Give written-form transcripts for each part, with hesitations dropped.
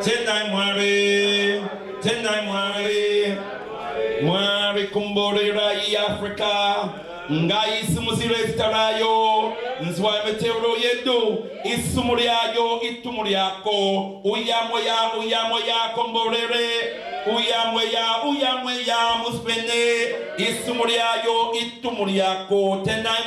Tendai Mwari kumborera I Africa. Ngai isumuzire zitarayo. Nzwa metero yedu. Isumuriayo itumuriako. Uyamoya komborere. Uyamweya muspene. Isumuriayo itumuriako. Tendai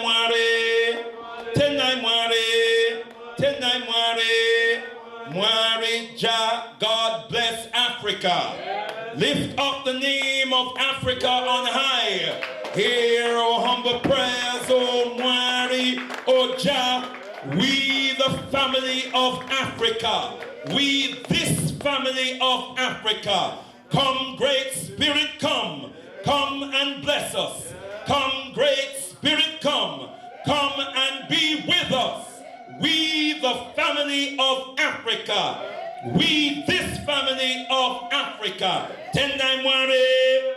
Mwari Jah, God bless Africa. Lift up the name of Africa on high. Hear our humble prayers, O Mwari, O Jah. We the family of Africa. We this family of Africa. Come, Great Spirit, come. Come and bless us. Come, Great Spirit, come. Come and be with us. We the family of Africa. We this family of Africa. Tendai Mwari,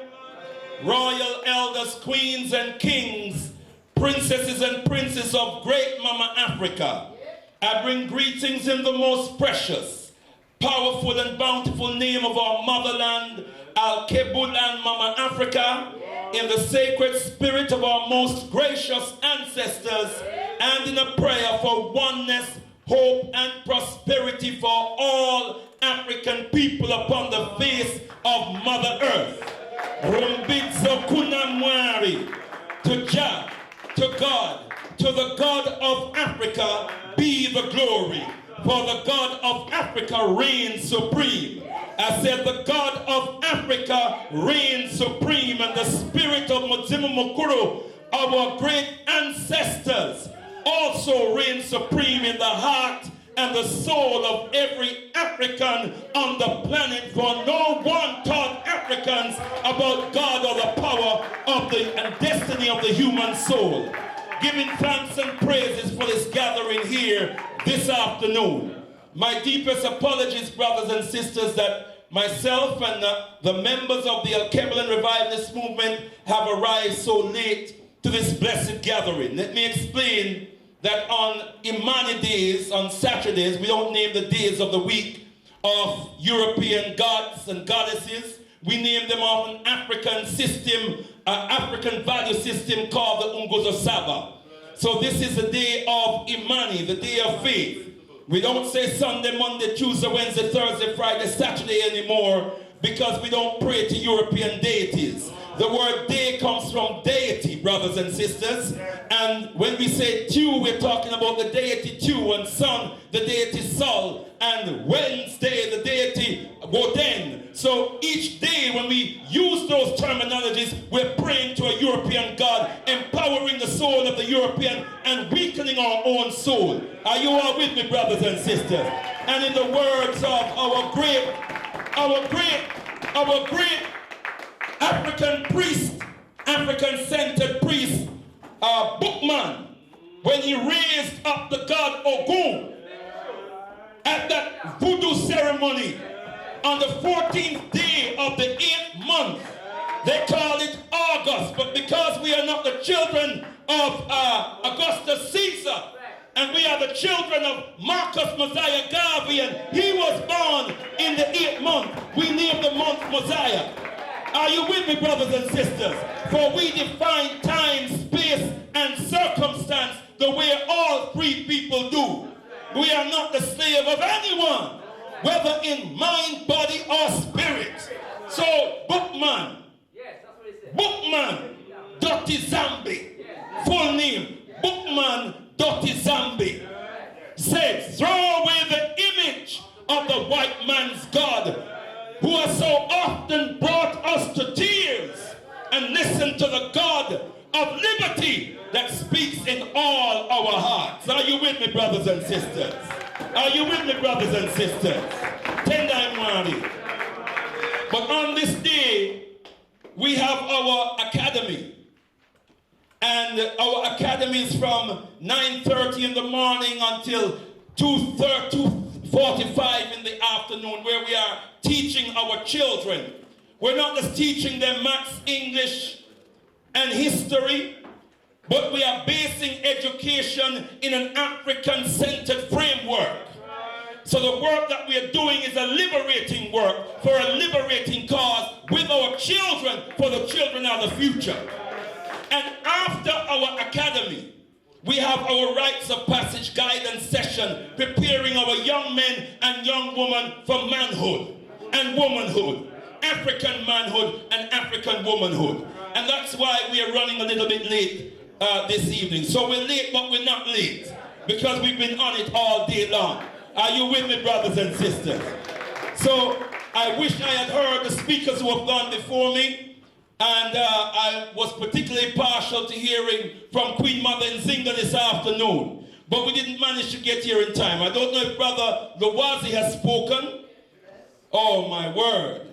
royal elders, queens and kings, princesses and princes of great Mama Africa. I bring greetings in the most precious, powerful and bountiful name of our motherland, Al-Kebulan Mama Africa, in the sacred spirit of our most gracious ancestors, and in a prayer for oneness, hope, and prosperity for all African people upon the face of Mother Earth. Rumbidzo kuna Mwari, to Jah, to God, to the God of Africa be the glory, for the God of Africa reigns supreme. I said the God of Africa reigns supreme, and the spirit of Muzimu Mukuru, our great ancestors, also reigns supreme in the heart and the soul of every African on the planet, for no one taught Africans about God or the power of and destiny of the human soul. Giving thanks and praises for this gathering here this afternoon. My deepest apologies, brothers and sisters, that myself and the members of the Al-Kebulan Revivalist movement have arrived so late to this blessed gathering. Let me explain that on Imani days, on Saturdays, we don't name the days of the week of European gods and goddesses. We name them off an African system, African value system called the Ungozo Saba. So this is the day of Imani, the day of faith. We don't say Sunday, Monday, Tuesday, Wednesday, Thursday, Friday, Saturday anymore, because we don't pray to European deities. The word day comes from deity, brothers and sisters. And when we say Tew, we're talking about the deity Tew, and Sun, the deity Sol, and Wednesday, the deity Woden. So each day when we use those terminologies, we're praying to a European God, empowering the soul of the European and weakening our own soul. Are you all with me, brothers and sisters? And in the words of our great African priest, African-centered priest, Bookman, when he raised up the god Ogun at that voodoo ceremony on the 14th day of the 8th month. They call it August, but because we are not the children of Augustus Caesar, and we are the children of Marcus Mosiah Garvey, and he was born in the 8th month, we named the month Mosiah. Are you with me, brothers and sisters? For we define time, space, and circumstance the way all free people do. We are not the slave of anyone, whether in mind, body, or spirit. So, Bookman, Dotty Zambi, full name, Bookman Dotty Zambi, said, throw away the image of the white man's God, who has so often brought us to tears, and listen to the God of liberty that speaks in all our hearts. Are you with me, brothers and sisters? Are you with me, brothers and sisters? Tendai Mwari. But on this day, we have our academy. And our academy is from 9:30 in the morning until 2:45 in the afternoon, where we are teaching our children. We're not just teaching them maths, English, and history, but we are basing education in an African-centered framework. So the work that we are doing is a liberating work for a liberating cause with our children, for the children of the future. And after our academy, we have our rites of passage guidance session, preparing our young men and young women for manhood and womanhood, African manhood and African womanhood. And that's why we are running a little bit late this evening. So we're late, but we're not late, because we've been on it all day long. Are you with me, brothers and sisters? So I wish I had heard the speakers who have gone before me, and I was particularly partial to hearing from Queen Mother Nzinga this afternoon, but we didn't manage to get here in time. I don't know if Brother Lwazi has spoken. Oh my word.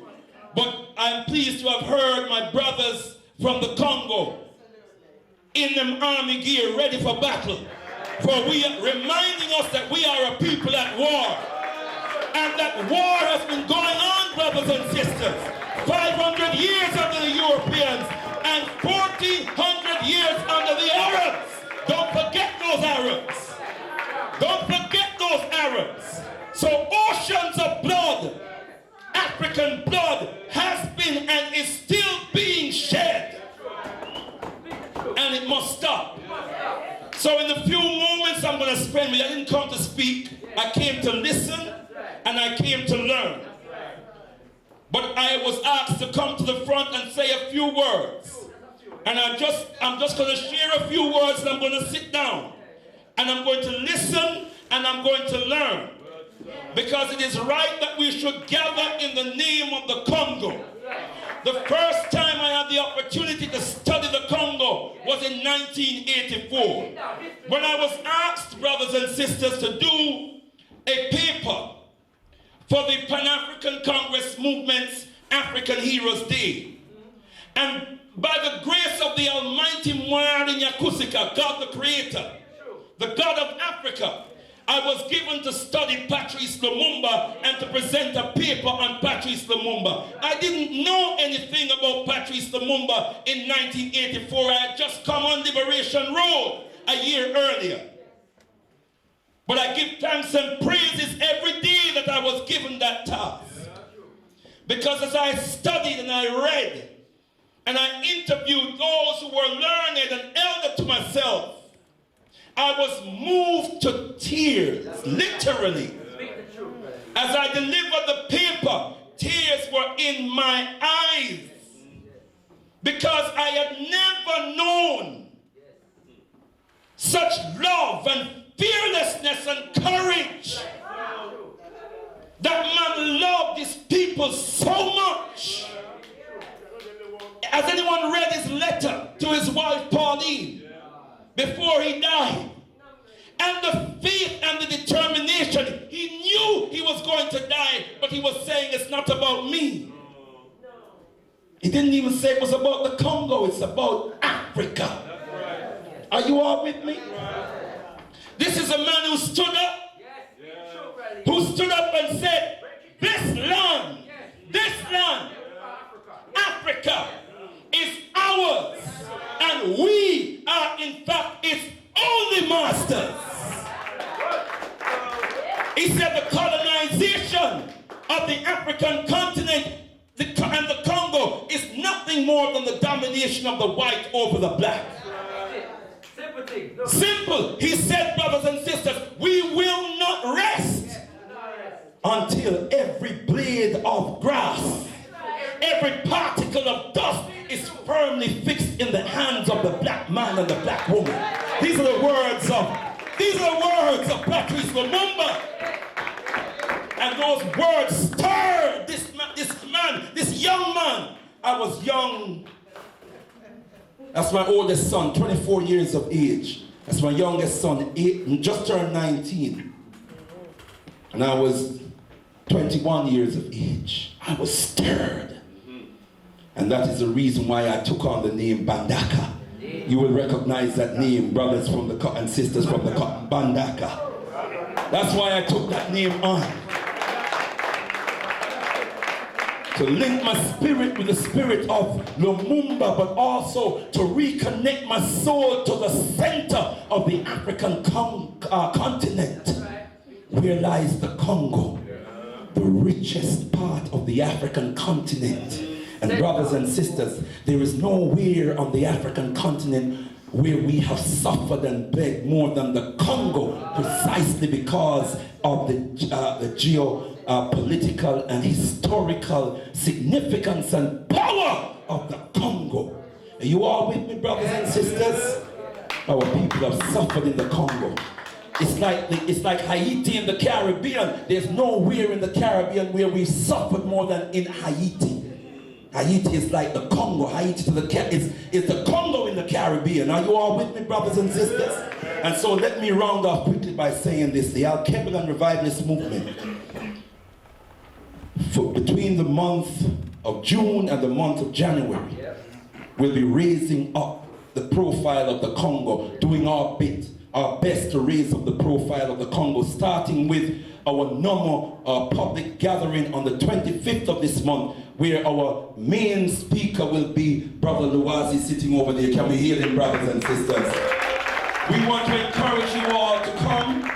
But I'm pleased to have heard my brothers from the Congo in them army gear, ready for battle. For we are reminding us that we are a people at war. And that war has been going on, brothers and sisters. 500 years under the Europeans and 1,400 years under the Arabs. Don't forget those Arabs. Don't forget those Arabs. So oceans of blood, African blood, has been and is still being shed. And it must stop. So in the few moments I'm going to spend with you, I didn't come to speak. I came to listen and I came to learn. But I was asked to come to the front and say a few words. And I'm just going to share a few words, and I'm going to sit down. And I'm going to listen and I'm going to learn. Because it is right that we should gather in the name of the Congo. The first time I had the opportunity to study the Congo was in 1984. When I was asked, brothers and sisters, to do a paper for the Pan-African Congress Movement's African Heroes Day. And by the grace of the Almighty Mwari Nyakusika, God the Creator, the God of Africa, I was given to study Patrice Lumumba and to present a paper on Patrice Lumumba. I didn't know anything about Patrice Lumumba in 1984. I had just come on Liberation Road a year earlier. But I give thanks and praises every day that I was given that task. Because as I studied and I read and I interviewed those who were learned and elder to myself, I was moved to tears, literally. As I delivered the paper, tears were in my eyes. Because I had never known such love and fearlessness and courage. That man loved his people so much. Has anyone read his letter to his wife Pauline before he died? And the faith and the determination, he knew he was going to die, but he was saying it's not about me. He didn't even say it was about the Congo, it's about Africa. Are you all with me? This is a man who stood up and said, this land, Africa, is ours, and we are in fact its only masters. He said the colonization of the African continent and the Congo is nothing more than the domination of the white over the black. Simple. He said, brothers and sisters, we will not rest until every blade of grass, every particle of dust is firmly fixed in the hands of the black man and the black woman. These are the words of Patrice Lumumba. And those words stirred this young man. I was young. That's my oldest son, 24 years of age. That's my youngest son, just turned 19. And I was 21 years of age. I was stirred. And that is the reason why I took on the name Mbandaka. You will recognize that name, brothers from the and sisters from the Mbandaka. That's why I took that name on. To link my spirit with the spirit of Lumumba, but also to reconnect my soul to the center of the African continent. where lies the Congo, the richest part of the African continent. And brothers and sisters, there is nowhere on the African continent where we have suffered and begged more than the Congo, precisely because of the geopolitical and historical significance and power of the Congo. Are you all with me, brothers and sisters? Our people have suffered in the Congo. It's like Haiti in the Caribbean. There's nowhere in the Caribbean where we suffered more than in Haiti. Haiti is like the Congo. Haiti to the is the Congo in the Caribbean. Are you all with me, brothers and sisters? And so let me round off quickly by saying this. The Al-Qaeda Revivalist movement, between the month of June and the month of January, will be raising up the profile of the Congo, doing our best to raise up the profile of the Congo, starting with our normal public gathering on the 25th of this month, where our main speaker will be Brother Luwazi sitting over there. Can we hear him, brothers and sisters? We want to encourage you all to come,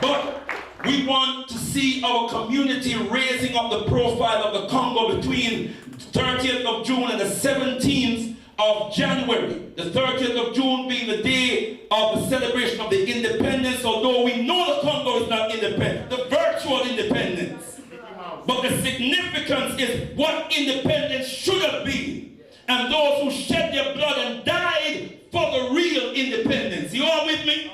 but we want to see our community raising up the profile of the Congo between 30th of June and the 17th of January. The 30th of June being the day of the celebration of the independence, although we know the Congo is not independent, the virtual independence. But the significance is what independence should have been. And those who shed their blood and died for the real independence. You all with me?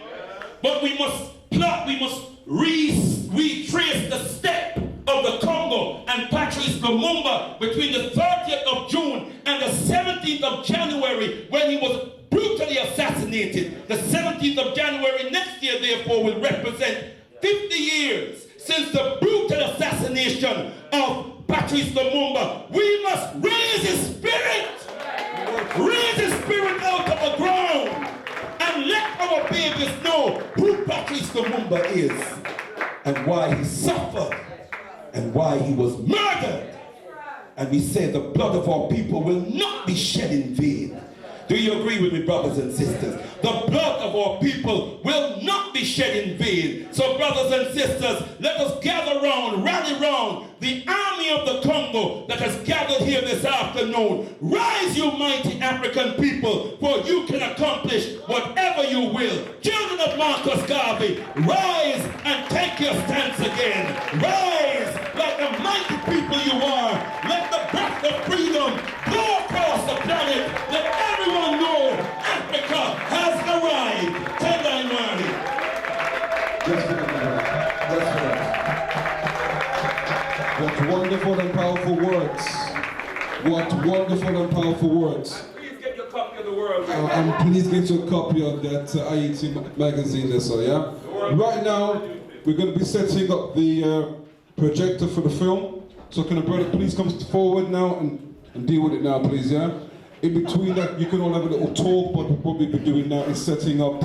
But we must plot, we must retrace the step of the Congo and Patrice Lumumba between the 30th of June and the 17th of January when he was brutally assassinated. The 17th of January next year, therefore, will represent 50 years since the brutal assassination of Patrice Lumumba. We must raise his spirit out of the ground, and let our babies know who Patrice Lumumba is, and why he suffered, and why he was murdered. And we say the blood of our people will not be shed in vain. Do you agree with me, brothers and sisters? The blood of our people will not be shed in vain. So, brothers and sisters, let us gather round, rally round the army of the Congo that has gathered here this afternoon. Rise, you mighty African people, for you can accomplish whatever you will. Children of Marcus Garvey, rise and take your stance again. Rise like the mighty people you are. Let the breath of freedom blow across the planet. Let everyone know Africa has arrived. Tell thy money. That's right. What wonderful and powerful words. What wonderful and powerful words. Please get your copy of the world. And please get your copy of that Haiti magazine there, so yeah? Right now, we're going to be setting up the projector for the film. So can a brother please come forward now and deal with it now, please, yeah? In between that, you can all have a little talk, but what we'll be doing now is setting up